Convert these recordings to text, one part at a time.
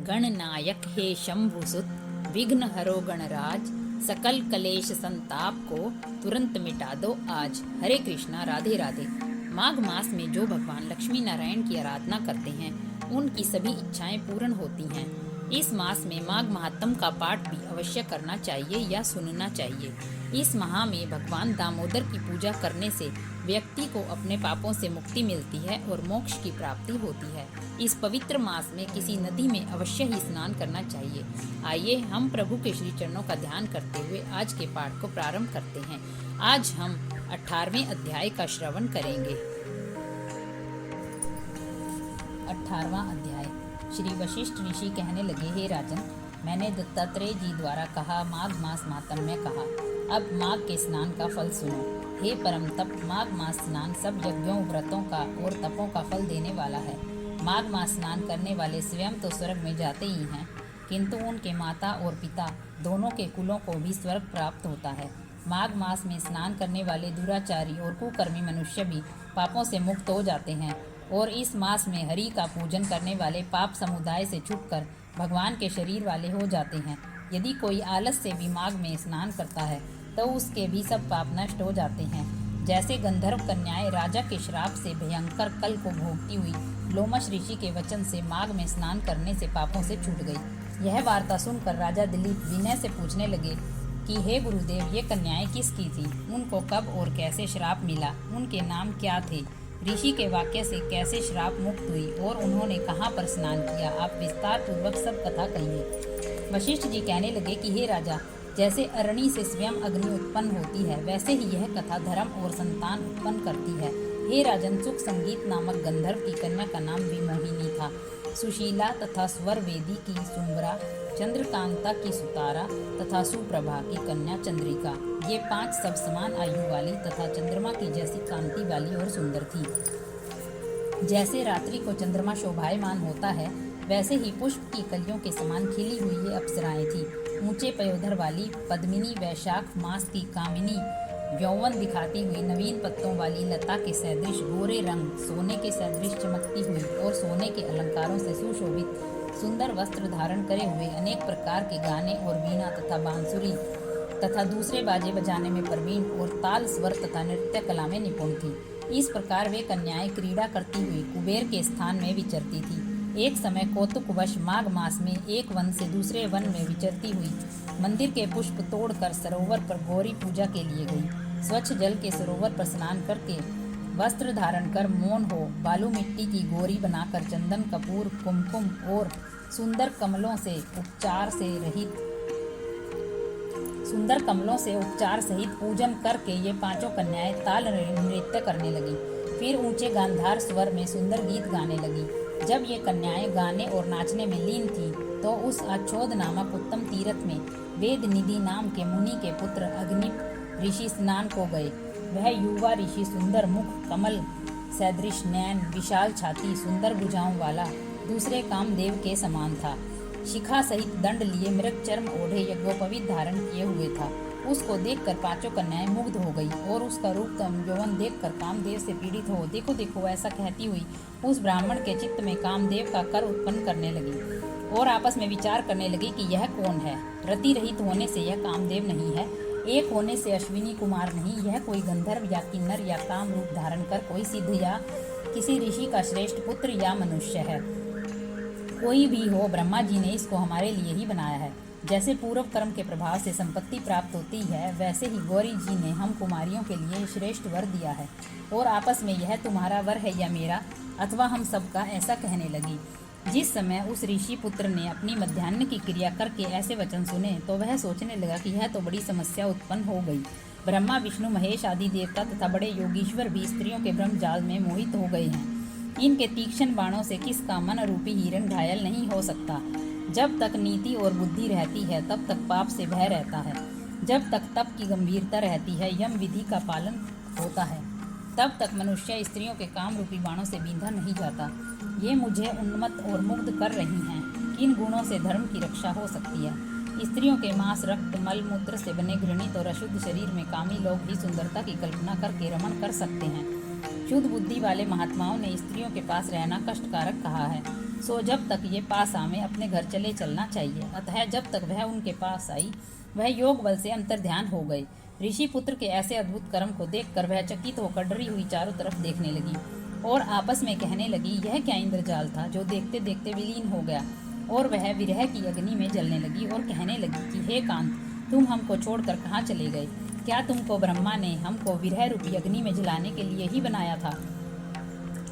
गणनायक हे शंभुसुत, विघ्न हरो गणराज, सकल कलेश संताप को तुरंत मिटा दो आज। हरे कृष्णा, राधे राधे। माघ मास में जो भगवान लक्ष्मी नारायण की आराधना करते हैं उनकी सभी इच्छाएं पूर्ण होती हैं। इस मास में माघ महात्म का पाठ भी अवश्य करना चाहिए या सुनना चाहिए। इस माह में भगवान दामोदर की पूजा करने से व्यक्ति को अपने पापों से मुक्ति मिलती है और मोक्ष की प्राप्ति होती है। इस पवित्र मास में किसी नदी में अवश्य ही स्नान करना चाहिए। आइए हम प्रभु के श्री चरणों का ध्यान करते हुए आज के पाठ को प्रारंभ करते हैं। आज हम 18वें अध्याय का श्रवण करेंगे। 18वां अध्याय। श्री वशिष्ठ ऋषि कहने लगे, हे राजन, मैंने दत्तात्रेय जी द्वारा कहा माघ मास माहात्म्य कहा, अब माघ के स्नान का फल सुनो। हे परम तप, माघ मास स्नान सब यज्ञों, व्रतों का और तपों का फल देने वाला है। माघ मास स्नान करने वाले स्वयं तो स्वर्ग में जाते ही हैं, किंतु उनके माता और पिता दोनों के कुलों को भी स्वर्ग प्राप्त होता है। माघ मास में स्नान करने वाले दुराचारी और कुकर्मी मनुष्य भी पापों से मुक्त हो जाते हैं और इस मास में हरि का पूजन करने वाले पाप समुदाय से छूटकर भगवान के शरीर वाले हो जाते हैं। यदि कोई आलस से भी माघ में स्नान करता है तो उसके भी सब पाप नष्ट हो जाते हैं। जैसे गंधर्व कन्याएं राजा के श्राप से भयंकर कल को भोगती हुई लोमश ऋषि के वचन से माघ में स्नान करने से पापों से छूट गई। यह वार्ता सुनकर राजा दिलीप विनय से पूछने लगे कि हे गुरुदेव, ये कन्याएं किसकी थी? उनको कब और कैसे श्राप मिला? उनके नाम क्या थे? ऋषि के वाक्य से कैसे श्राप मुक्त हुई और उन्होंने कहाँ पर स्नान किया? आप विस्तार पूर्वक सब कथा कहिए। वशिष्ठ जी कहने लगे कि हे राजा, जैसे अरणि से स्वयं अग्नि उत्पन्न होती है, वैसे ही यह कथा धर्म और संतान उत्पन्न करती है। हे राजन, सुख संगीत नामक गंधर्व की कन्या का नाम विमोहिनी था। सुशीला तथा स्वर वेदी की सुंबरा, चंद्रकांता की सुतारा तथा सुप्रभा की कन्या चंद्रिका, ये 5 सब समान आयु वाली तथा चंद्रमा की जैसी कांति वाली और सुंदर थी। जैसे रात्रि को चंद्रमा शोभायमान होता है, वैसे ही पुष्प की कलियों के समान खिली हुई ये अप्सराएं थी। ऊंचे पयोधर वाली पद्मिनी, वैशाख मास की कामिनी, यौवन दिखाती हुई नवीन पत्तों वाली लता के सदृश गोरे रंग, सोने के सदृश चमकती हुई और सोने के अलंकारों से सुशोभित सुंदर वस्त्र धारण करे हुए, अनेक प्रकार के गाने और वीणा तथा बांसुरी तथा दूसरे बाजे बजाने में प्रवीण और ताल स्वर तथा नृत्य कला में निपुण थी। इस प्रकार वे कन्याएं क्रीड़ा करती हुई कुबेर के स्थान में विचरती थी। एक समय कौतुकवश माघ मास में एक वन से दूसरे वन में विचरती हुई मंदिर के पुष्प तोड़कर सरोवर पर गौरी पूजा के लिए गई। स्वच्छ जल के सरोवर पर स्नान करके वस्त्र धारण कर मौन हो बालू मिट्टी की गोरी बनाकर चंदन, कपूर, कुमकुम और सुंदर कमलों से उपचार सहित पूजन करके ये 5 कन्याएं ताल नृत्य करने लगी। फिर ऊंचे गांधार स्वर में सुंदर गीत गाने लगी। जब ये कन्याएं गाने और नाचने में लीन थी तो उस अच्छोद नामक उत्तम तीर्थ में वेद निधि नाम के मुनि के पुत्र अग्निप ऋषि स्नान को गए। वह युवा ऋषि सुंदर मुख, कमल सदृश नैन, विशाल छाती, सुंदर भुजाओं वाला दूसरे कामदेव के समान था। शिखा सहित दंड लिए मृग चर्म ओढ़े यज्ञोपवीत धारण किए हुए था। उसको देखकर 5 कन्याएं मुग्ध हो गई और उसका रूप यौवन देखकर कामदेव से पीड़ित हो देखो देखो ऐसा कहती हुई उस ब्राह्मण के चित्त में कामदेव का कर उत्पन्न करने लगी और आपस में विचार करने लगी कि यह कौन है। रति रहित होने से यह कामदेव नहीं है, एक होने से अश्विनी कुमार नहीं, यह कोई गंधर्व या किन्नर या काम रूप धारण कर कोई सिद्ध या किसी ऋषि का श्रेष्ठ पुत्र या मनुष्य है। कोई भी हो, ब्रह्मा जी ने इसको हमारे लिए ही बनाया है। जैसे पूर्व कर्म के प्रभाव से संपत्ति प्राप्त होती है, वैसे ही गौरी जी ने हम कुमारियों के लिए श्रेष्ठ वर दिया है। और आपस में यह तुम्हारा वर है या मेरा अथवा हम सबका, ऐसा कहने लगी। जिस समय उस ऋषि पुत्र ने अपनी मध्याह्न की क्रिया करके ऐसे वचन सुने तो वह सोचने लगा कि यह तो बड़ी समस्या उत्पन्न हो गई। ब्रह्मा, विष्णु, महेश आदि देवता तथा बड़े योगीश्वर भी स्त्रियों के ब्रह्म जाल में मोहित हो गए हैं। इनके तीक्ष्ण बाणों से किसका मन रूपी हिरण घायल नहीं हो सकता। जब तक नीति और बुद्धि रहती है तब तक पाप से भय रहता है। जब तक तप की गंभीरता रहती है, यम विधि का पालन होता है, तब तक मनुष्य स्त्रियों के काम रूपी बाणों से बींधा नहीं जाता। ये मुझे उन्मत्त और मुग्ध कर रही हैं। किन गुणों से धर्म की रक्षा हो सकती है? स्त्रियों के मांस, रक्त, मल मूत्र से बने घृणित और अशुद्ध शरीर में कामी लोग भी सुंदरता की कल्पना करके रमण कर सकते हैं। शुद्ध बुद्धि वाले महात्माओं ने स्त्रियों के पास रहना कष्टकारक कहा है। सो जब तक ये पास आवे अपने घर चले चलना चाहिए। अतः जब तक वह उनके पास आई वह योग बल से अंतर्ध्यान हो गई। ऋषि पुत्र के ऐसे अद्भुत कर्म को देखकर वह चकित होकर डरी हुई चारों तरफ देखने लगी और आपस में कहने लगी, यह क्या इंद्रजाल था जो देखते देखते विलीन हो गया। और वह विरह की अग्नि में जलने लगी और कहने लगी कि हे कांत, तुम हमको छोड़कर कहाँ चले गए? क्या तुमको ब्रह्मा ने हमको विरह रूपी अग्नि में जलाने के लिए ही बनाया था?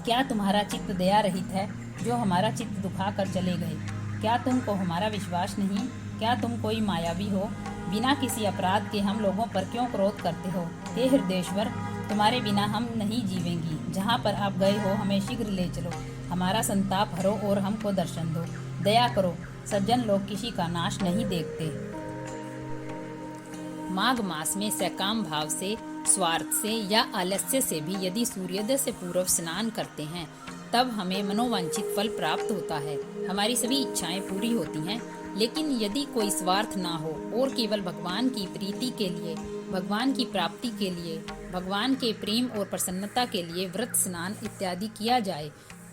क्या तुम्हारा चित्त दया रहित है जो हमारा चित्त दुखा कर चले गए? क्या तुमको हमारा विश्वास नहीं? क्या तुम कोई मायावी हो? बिना किसी अपराध के हम लोगों पर क्यों क्रोध करते हो? हे हृदयेश्वर, तुम्हारे बिना हम नहीं जीवेंगी। जहाँ पर आप गए हो हमें शीघ्र ले चलो, हमारा संताप हरो और हमको दर्शन दो। दया करो, सज्जन लोग किसी का नाश नहीं देखते। माघ मास में सकाम भाव से, स्वार्थ से या आलस्य से भी यदि सूर्योदय से पूर्व स्नान करते हैं तब हमें मनोवांछित फल प्राप्त होता है। हमारी सभी इच्छाएं पूरी होती हैं। लेकिन यदि कोई स्वार्थ ना हो और केवल भगवान की प्रीति के लिए, भगवान की प्राप्ति के लिए, भगवान के प्रेम और प्रसन्नता के लिए व्रत, स्नान इत्यादि किया जाए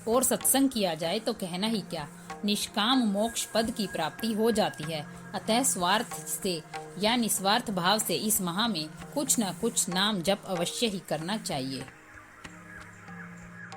और सत्संग किया जाए तो कहना ही क्या, निष्काम मोक्ष पद की प्राप्ति हो जाती है। अतः स्वार्थ से या निस्वार्थ भाव से इस माह में कुछ न कुछ नाम जप अवश्य ही करना चाहिए।